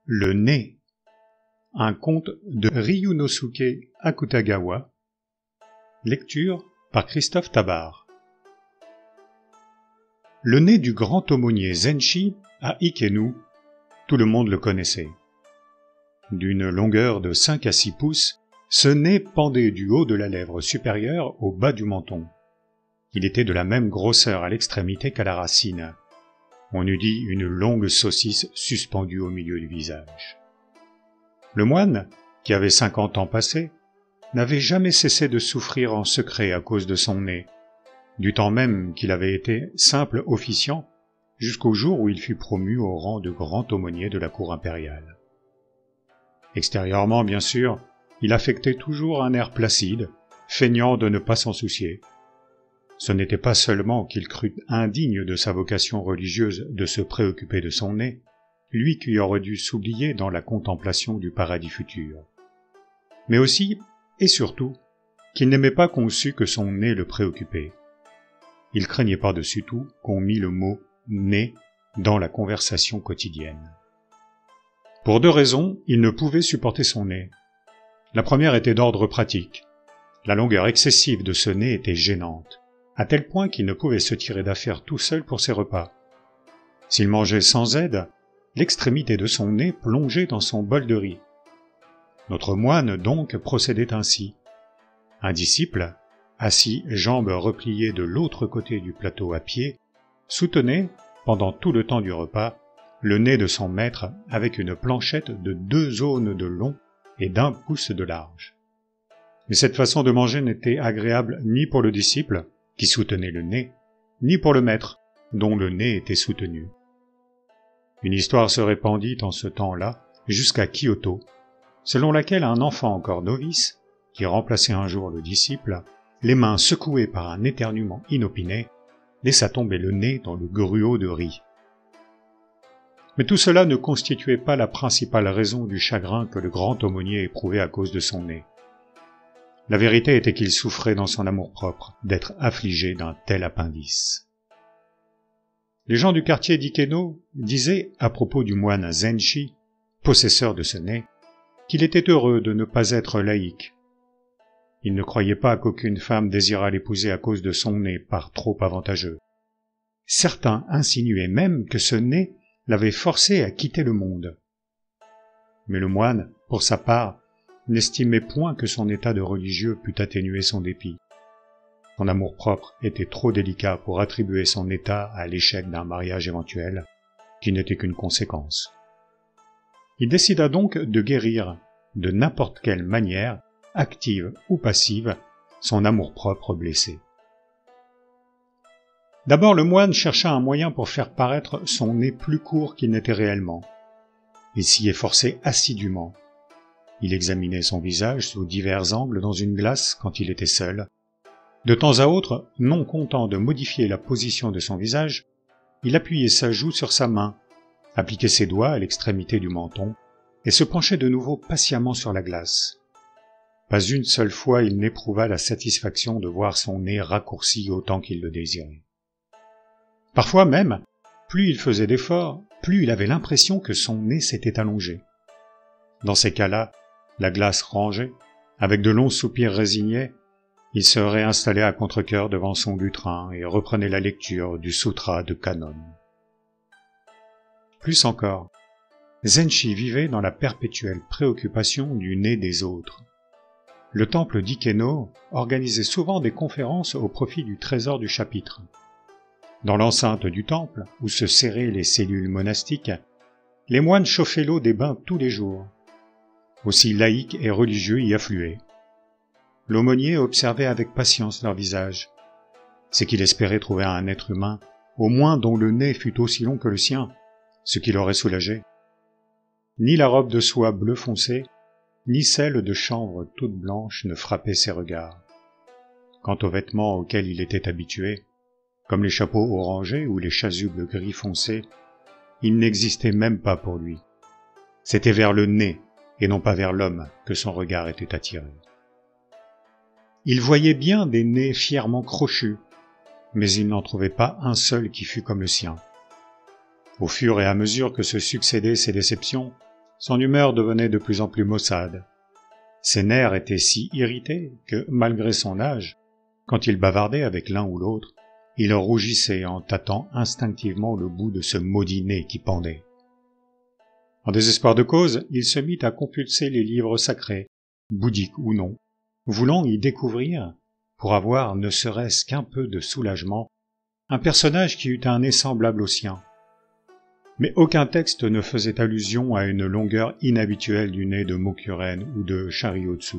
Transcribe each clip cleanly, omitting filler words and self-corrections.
Le nez. Un conte de Ryunosuke Akutagawa. Lecture par Christophe Tabar. Le nez du grand aumônier Zenshi à Ikenu, tout le monde le connaissait. D'une longueur de 5 à 6 pouces, ce nez pendait du haut de la lèvre supérieure au bas du menton. Il était de la même grosseur à l'extrémité qu'à la racine. On eût dit une longue saucisse suspendue au milieu du visage. Le moine, qui avait 50 ans passés, n'avait jamais cessé de souffrir en secret à cause de son nez, du temps même qu'il avait été simple officiant, jusqu'au jour où il fut promu au rang de grand aumônier de la cour impériale. Extérieurement, bien sûr, il affectait toujours un air placide, feignant de ne pas s'en soucier. Ce n'était pas seulement qu'il crut indigne de sa vocation religieuse de se préoccuper de son nez, lui qui aurait dû s'oublier dans la contemplation du paradis futur. Mais aussi, et surtout, qu'il n'aimait pas qu'on sût que son nez le préoccupait. Il craignait par-dessus tout qu'on mît le mot « nez » dans la conversation quotidienne. Pour 2 raisons, il ne pouvait supporter son nez. La première était d'ordre pratique. La longueur excessive de ce nez était gênante, à tel point qu'il ne pouvait se tirer d'affaire tout seul pour ses repas. S'il mangeait sans aide, l'extrémité de son nez plongeait dans son bol de riz. Notre moine donc procédait ainsi. Un disciple, assis jambes repliées de l'autre côté du plateau à pied, soutenait, pendant tout le temps du repas, le nez de son maître avec une planchette de 2 zones de long et d'1 pouce de large. Mais cette façon de manger n'était agréable ni pour le disciple, qui soutenait le nez, ni pour le maître, dont le nez était soutenu. Une histoire se répandit en ce temps-là jusqu'à Kyoto, selon laquelle un enfant encore novice, qui remplaçait un jour le disciple, les mains secouées par un éternuement inopiné, laissa tomber le nez dans le gruau de riz. Mais tout cela ne constituait pas la principale raison du chagrin que le grand aumônier éprouvait à cause de son nez. La vérité était qu'il souffrait dans son amour-propre d'être affligé d'un tel appendice. Les gens du quartier d'Ikeno disaient, à propos du moine Zenshi, possesseur de ce nez, qu'il était heureux de ne pas être laïque. Il ne croyait pas qu'aucune femme désirât l'épouser à cause de son nez par trop avantageux. Certains insinuaient même que ce nez l'avait forcé à quitter le monde. Mais le moine, pour sa part, n'estimait point que son état de religieux pût atténuer son dépit. Son amour-propre était trop délicat pour attribuer son état à l'échec d'un mariage éventuel, qui n'était qu'une conséquence. Il décida donc de guérir, de n'importe quelle manière, active ou passive, son amour-propre blessé. D'abord, le moine chercha un moyen pour faire paraître son nez plus court qu'il n'était réellement. Il s'y efforçait assidûment. Il examinait son visage sous divers angles dans une glace quand il était seul. De temps à autre, non content de modifier la position de son visage, il appuyait sa joue sur sa main, appliquait ses doigts à l'extrémité du menton et se penchait de nouveau patiemment sur la glace. Pas une seule fois il n'éprouva la satisfaction de voir son nez raccourci autant qu'il le désirait. Parfois même, plus il faisait d'efforts, plus il avait l'impression que son nez s'était allongé. Dans ces cas-là, la glace rangée, avec de longs soupirs résignés, il se réinstallait à contre-cœur devant son lutrin et reprenait la lecture du Sutra de Kannon. Plus encore, Zenshi vivait dans la perpétuelle préoccupation du nez des autres. Le temple d'Ikeno organisait souvent des conférences au profit du trésor du chapitre. Dans l'enceinte du temple, où se serraient les cellules monastiques, les moines chauffaient l'eau des bains tous les jours. Aussi laïcs et religieux y affluaient. L'aumônier observait avec patience leur visage. C'est qu'il espérait trouver un être humain, au moins dont le nez fût aussi long que le sien, ce qui l'aurait soulagé. Ni la robe de soie bleu foncé, ni celle de chanvre toute blanche ne frappaient ses regards. Quant aux vêtements auxquels il était habitué, comme les chapeaux orangés ou les chasubles gris foncé, ils n'existaient même pas pour lui. C'était vers le nez, et non pas vers l'homme, que son regard était attiré. Il voyait bien des nez fièrement crochus, mais il n'en trouvait pas un seul qui fût comme le sien. Au fur et à mesure que se succédaient ces déceptions, Son humeur devenait de plus en plus maussade. Ses nerfs étaient si irrités que, malgré son âge, quand il bavardait avec l'un ou l'autre, il rougissait en tâtant instinctivement le bout de ce maudit nez qui pendait. En désespoir de cause, il se mit à compulser les livres sacrés, bouddhiques ou non, voulant y découvrir, pour avoir ne serait-ce qu'un peu de soulagement, un personnage qui eût un nez semblable au sien. Mais aucun texte ne faisait allusion à une longueur inhabituelle du nez de Mokuren ou de Shariotsu.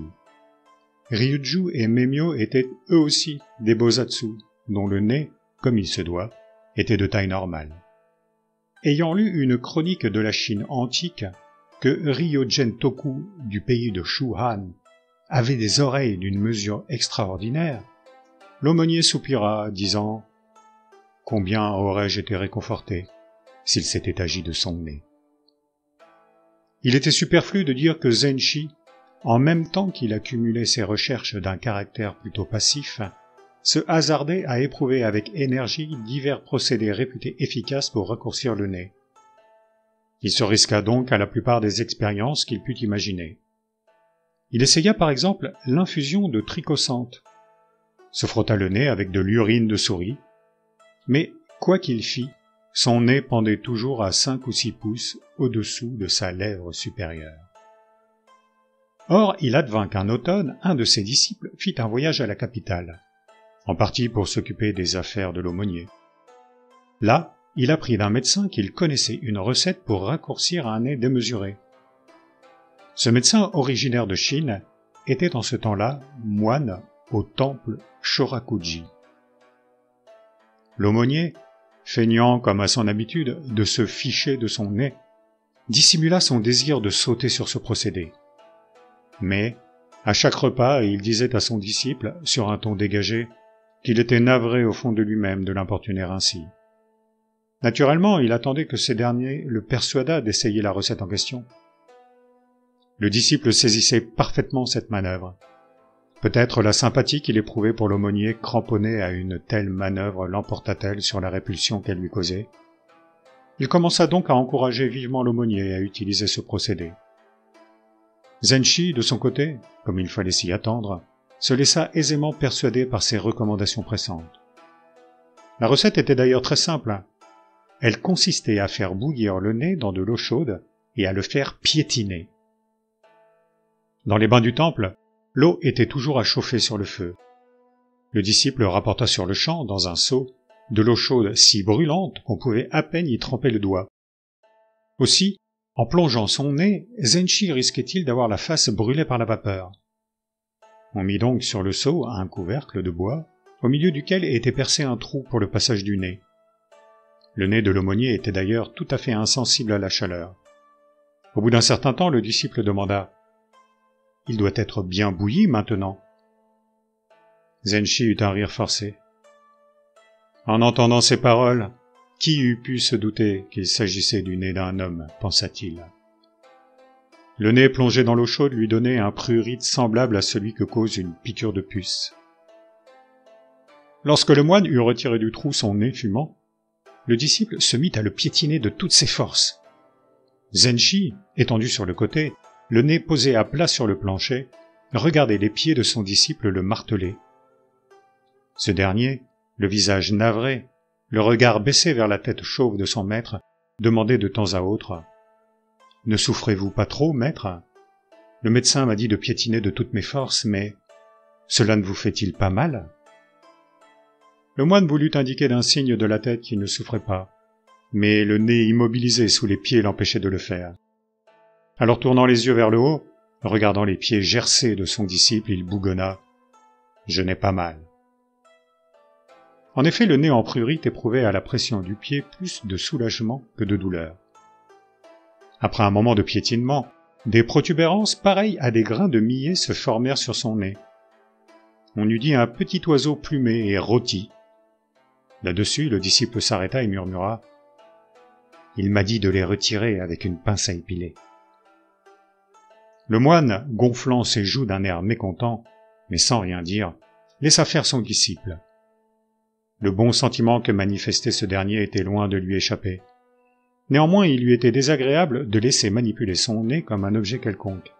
Ryuju et Memyo étaient eux aussi des bosatsu, dont le nez, comme il se doit, était de taille normale. Ayant lu une chronique de la Chine antique, que Ryogen Toku du pays de Shuhan avait des oreilles d'une mesure extraordinaire, l'aumônier soupira, disant « Combien aurais-je été réconforté s'il s'était agi de son nez ?» Il était superflu de dire que Zenshi, en même temps qu'il accumulait ses recherches d'un caractère plutôt passif, se hasardait à éprouver avec énergie divers procédés réputés efficaces pour raccourcir le nez. Il se risqua donc à la plupart des expériences qu'il put imaginer. Il essaya par exemple l'infusion de tricosante, se frotta le nez avec de l'urine de souris, mais quoi qu'il fît, son nez pendait toujours à 5 ou 6 pouces au-dessous de sa lèvre supérieure. Or, il advint qu'un automne, un de ses disciples fit un voyage à la capitale, en partie pour s'occuper des affaires de l'aumônier. Là, il apprit d'un médecin qu'il connaissait une recette pour raccourcir un nez démesuré. Ce médecin originaire de Chine était en ce temps-là moine au temple Shorakuji. L'aumônier, feignant comme à son habitude de se ficher de son nez, dissimula son désir de sauter sur ce procédé. Mais, à chaque repas, il disait à son disciple, sur un ton dégagé, qu'il était navré au fond de lui-même de l'importuner ainsi. Naturellement, il attendait que ce dernier le persuadât d'essayer la recette en question. Le disciple saisissait parfaitement cette manœuvre. Peut-être la sympathie qu'il éprouvait pour l'aumônier cramponné à une telle manœuvre l'emporta-t-elle sur la répulsion qu'elle lui causait. Il commença donc à encourager vivement l'aumônier à utiliser ce procédé. Zenshi, de son côté, comme il fallait s'y attendre, se laissa aisément persuader par ses recommandations pressantes. La recette était d'ailleurs très simple. Elle consistait à faire bouillir le nez dans de l'eau chaude et à le faire piétiner. Dans les bains du temple, l'eau était toujours à chauffer sur le feu. Le disciple rapporta sur le champ, dans un seau, de l'eau chaude si brûlante qu'on pouvait à peine y tremper le doigt. Aussi, en plongeant son nez, Zenshi risquait-il d'avoir la face brûlée par la vapeur. On mit donc sur le seau un couvercle de bois, au milieu duquel était percé un trou pour le passage du nez. Le nez de l'aumônier était d'ailleurs tout à fait insensible à la chaleur. Au bout d'un certain temps, le disciple demanda « Il doit être bien bouilli maintenant ?» Zenshi eut un rire forcé. En entendant ces paroles, qui eût pu se douter qu'il s'agissait du nez d'un homme, pensa-t-il. Le nez plongé dans l'eau chaude lui donnait un prurite semblable à celui que cause une piqûre de puce. Lorsque le moine eut retiré du trou son nez fumant, le disciple se mit à le piétiner de toutes ses forces. Zenshi, étendu sur le côté, le nez posé à plat sur le plancher, regardait les pieds de son disciple le marteler. Ce dernier, le visage navré, le regard baissé vers la tête chauve de son maître, demandait de temps à autre « Ne souffrez-vous pas trop, maître ? Le médecin m'a dit de piétiner de toutes mes forces, mais cela ne vous fait-il pas mal ?» Le moine voulut indiquer d'un signe de la tête qu'il ne souffrait pas, mais le nez immobilisé sous les pieds l'empêchait de le faire. Alors tournant les yeux vers le haut, regardant les pieds gercés de son disciple, il bougonna « Je n'ai pas mal ». En effet, le nez en prurite éprouvait à la pression du pied plus de soulagement que de douleur. Après un moment de piétinement, des protubérances pareilles à des grains de millet se formèrent sur son nez. On eût dit un petit oiseau plumé et rôti. Là-dessus, le disciple s'arrêta et murmura « Il m'a dit de les retirer avec une pince à épiler. » Le moine, gonflant ses joues d'un air mécontent, mais sans rien dire, laissa faire son disciple. Le bon sentiment que manifestait ce dernier était loin de lui échapper. Néanmoins, il lui était désagréable de laisser manipuler son nez comme un objet quelconque.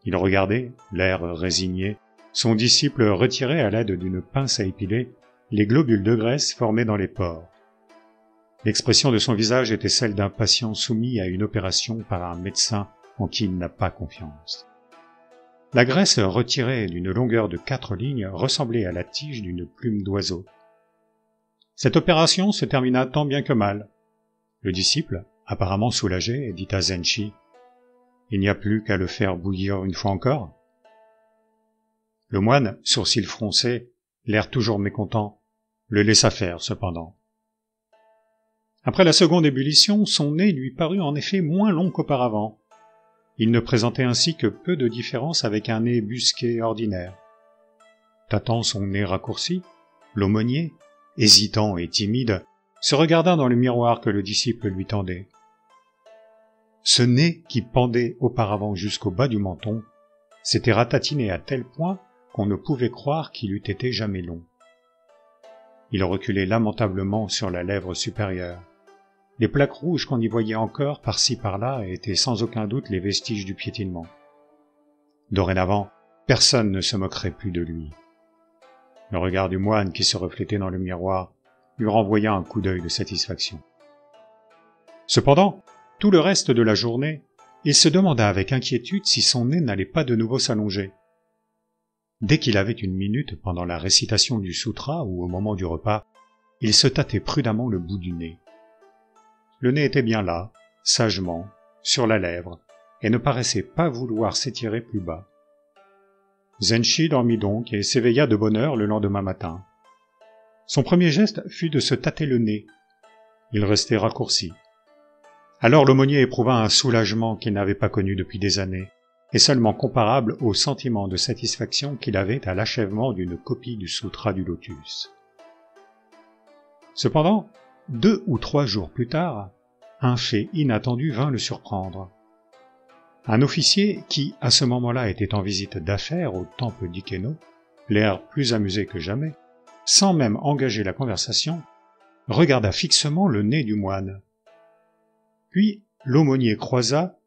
Il regardait, l'air résigné, son disciple retirer à l'aide d'une pince à épiler les globules de graisse formés dans les pores. L'expression de son visage était celle d'un patient soumis à une opération par un médecin en qui il n'a pas confiance. La graisse retirée d'une longueur de 4 lignes ressemblait à la tige d'une plume d'oiseau. Cette opération se termina tant bien que mal. Le disciple, apparemment soulagé, dit à Zenshi « Il n'y a plus qu'à le faire bouillir une fois encore ?» Le moine, sourcils froncés, l'air toujours mécontent, le laissa faire cependant. Après la seconde ébullition, son nez lui parut en effet moins long qu'auparavant. Il ne présentait ainsi que peu de différence avec un nez busqué ordinaire. Tâtant son nez raccourci, l'aumônier, hésitant et timide, se regarda dans le miroir que le disciple lui tendait. Ce nez qui pendait auparavant jusqu'au bas du menton s'était ratatiné à tel point qu'on ne pouvait croire qu'il eût été jamais long. Il reculait lamentablement sur la lèvre supérieure. Les plaques rouges qu'on y voyait encore par-ci par-là étaient sans aucun doute les vestiges du piétinement. Dorénavant, personne ne se moquerait plus de lui. Le regard du moine qui se reflétait dans le miroir lui renvoya un coup d'œil de satisfaction. Cependant, tout le reste de la journée, il se demanda avec inquiétude si son nez n'allait pas de nouveau s'allonger. Dès qu'il avait une minute pendant la récitation du sutra ou au moment du repas, il se tâtait prudemment le bout du nez. Le nez était bien là, sagement, sur la lèvre, et ne paraissait pas vouloir s'étirer plus bas. Zenshi dormit donc et s'éveilla de bonne heure le lendemain matin. Son premier geste fut de se tâter le nez. Il restait raccourci. Alors l'aumônier éprouva un soulagement qu'il n'avait pas connu depuis des années, et seulement comparable au sentiment de satisfaction qu'il avait à l'achèvement d'une copie du Sutra du Lotus. Cependant, 2 ou 3 jours plus tard, un fait inattendu vint le surprendre. Un officier qui, à ce moment-là, était en visite d'affaires au temple d'Ikeno, l'air plus amusé que jamais, sans même engager la conversation, regarda fixement le nez du moine. Puis l'aumônier croisa,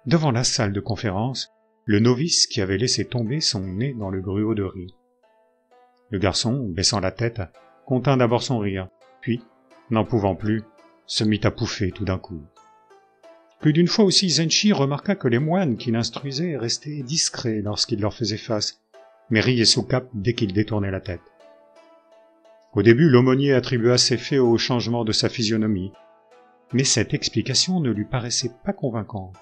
devant la salle de conférence, le novice qui avait laissé tomber son nez dans le gruau de riz. Le garçon, baissant la tête, contint d'abord son rire, puis, n'en pouvant plus, se mit à pouffer tout d'un coup. Plus d'une fois aussi, Zenshi remarqua que les moines qui l'instruisaient restaient discrets lorsqu'il leur faisait face, mais riaient sous cape dès qu'il détournait la tête. Au début, l'aumônier attribua ces faits au changement de sa physionomie, mais cette explication ne lui paraissait pas convaincante.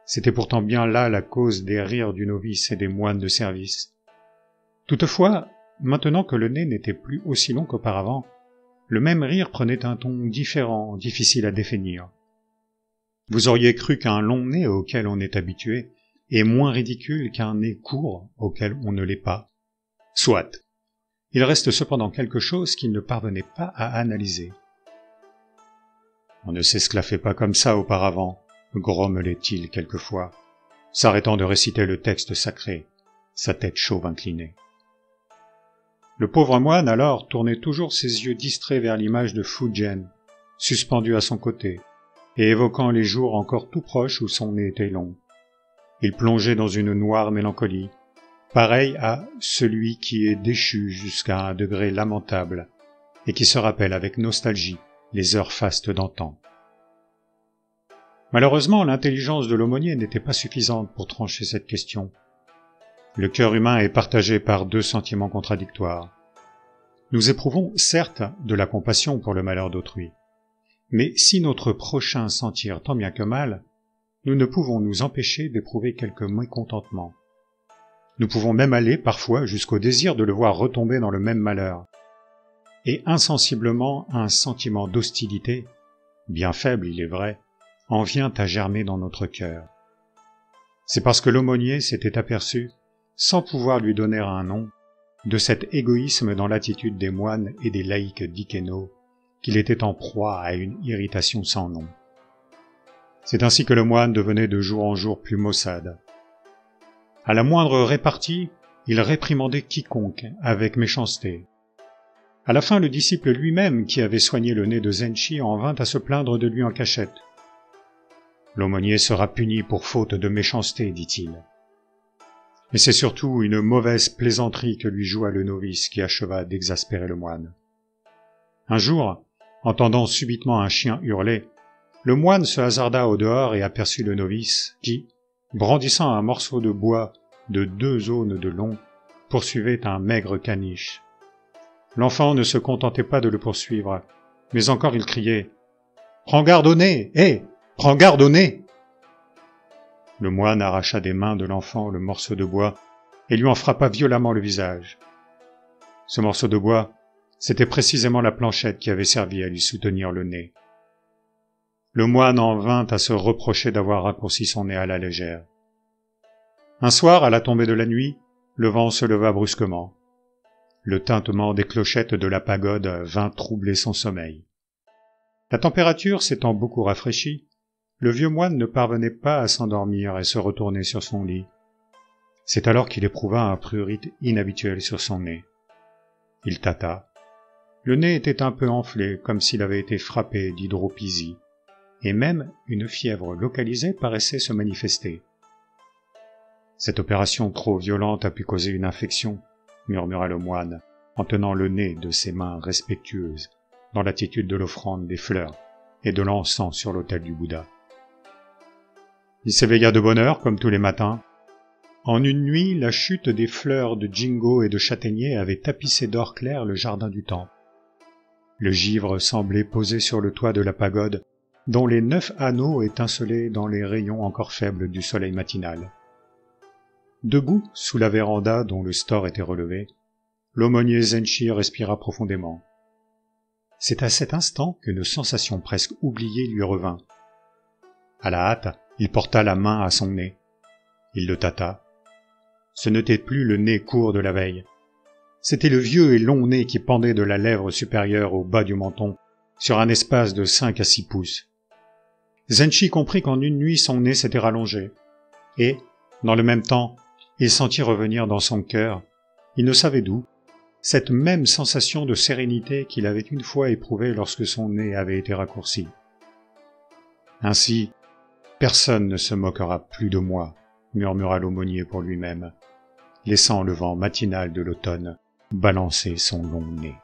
C'était pourtant bien là la cause des rires du novice et des moines de service. Toutefois, maintenant que le nez n'était plus aussi long qu'auparavant, le même rire prenait un ton différent, difficile à définir. Vous auriez cru qu'un long nez auquel on est habitué est moins ridicule qu'un nez court auquel on ne l'est pas. Soit. Il reste cependant quelque chose qu'il ne parvenait pas à analyser. On ne s'esclaffait pas comme ça auparavant, grommelait-il quelquefois, s'arrêtant de réciter le texte sacré, sa tête chauve inclinée. Le pauvre moine alors tournait toujours ses yeux distraits vers l'image de Fujian, suspendue à son côté, et évoquant les jours encore tout proches où son nez était long. Il plongeait dans une noire mélancolie, pareil à celui qui est déchu jusqu'à un degré lamentable, et qui se rappelle avec nostalgie les heures fastes d'antan. Malheureusement, l'intelligence de l'aumônier n'était pas suffisante pour trancher cette question. Le cœur humain est partagé par 2 sentiments contradictoires. Nous éprouvons, certes, de la compassion pour le malheur d'autrui, mais si notre prochain s'en tire tant bien que mal, nous ne pouvons nous empêcher d'éprouver quelque mécontentement. Nous pouvons même aller, parfois, jusqu'au désir de le voir retomber dans le même malheur. Et insensiblement, un sentiment d'hostilité, bien faible il est vrai, en vient à germer dans notre cœur. C'est parce que l'aumônier s'était aperçu, sans pouvoir lui donner un nom, de cet égoïsme dans l'attitude des moines et des laïcs d'Ikeno, qu'il était en proie à une irritation sans nom. C'est ainsi que le moine devenait de jour en jour plus maussade. À la moindre répartie, il réprimandait quiconque avec méchanceté. À la fin, le disciple lui-même, qui avait soigné le nez de Zenshi, en vint à se plaindre de lui en cachette. « L'aumônier sera puni pour faute de méchanceté, dit-il. Mais c'est surtout une mauvaise plaisanterie que lui joua le novice qui acheva d'exaspérer le moine. Un jour, entendant subitement un chien hurler, le moine se hasarda au dehors et aperçut le novice qui, brandissant un morceau de bois de 2 aunes de long, poursuivait un maigre caniche. L'enfant ne se contentait pas de le poursuivre, mais encore il criait « Prends garde au nez, hé, prends garde au nez !» Le moine arracha des mains de l'enfant le morceau de bois et lui en frappa violemment le visage. Ce morceau de bois, c'était précisément la planchette qui avait servi à lui soutenir le nez. Le moine en vint à se reprocher d'avoir raccourci son nez à la légère. Un soir, à la tombée de la nuit, le vent se leva brusquement. Le tintement des clochettes de la pagode vint troubler son sommeil. La température s'étant beaucoup rafraîchie, le vieux moine ne parvenait pas à s'endormir et se retournait sur son lit. C'est alors qu'il éprouva un prurite inhabituel sur son nez. Il tâta. Le nez était un peu enflé, comme s'il avait été frappé d'hydropisie, et même une fièvre localisée paraissait se manifester. Cette opération trop violente a pu causer une infection, murmura le moine, en tenant le nez de ses mains respectueuses, dans l'attitude de l'offrande des fleurs et de l'encens sur l'autel du Bouddha. Il s'éveilla de bonne heure, comme tous les matins. En une nuit, la chute des fleurs de ginkgo et de châtaignier avait tapissé d'or clair le jardin du temple. Le givre semblait posé sur le toit de la pagode, dont les 9 anneaux étincelaient dans les rayons encore faibles du soleil matinal. Debout, sous la véranda dont le store était relevé, l'aumônier Zenshi respira profondément. C'est à cet instant qu'une sensation presque oubliée lui revint. À la hâte, il porta la main à son nez. Il le tâta. Ce n'était plus le nez court de la veille. C'était le vieux et long nez qui pendait de la lèvre supérieure au bas du menton, sur un espace de 5 à 6 pouces. Zenshi comprit qu'en une nuit son nez s'était rallongé, et, dans le même temps, il sentit revenir dans son cœur, il ne savait d'où, cette même sensation de sérénité qu'il avait une fois éprouvée lorsque son nez avait été raccourci. Ainsi, personne ne se moquera plus de moi, murmura l'aumônier pour lui-même, laissant le vent matinal de l'automne balancer son long nez.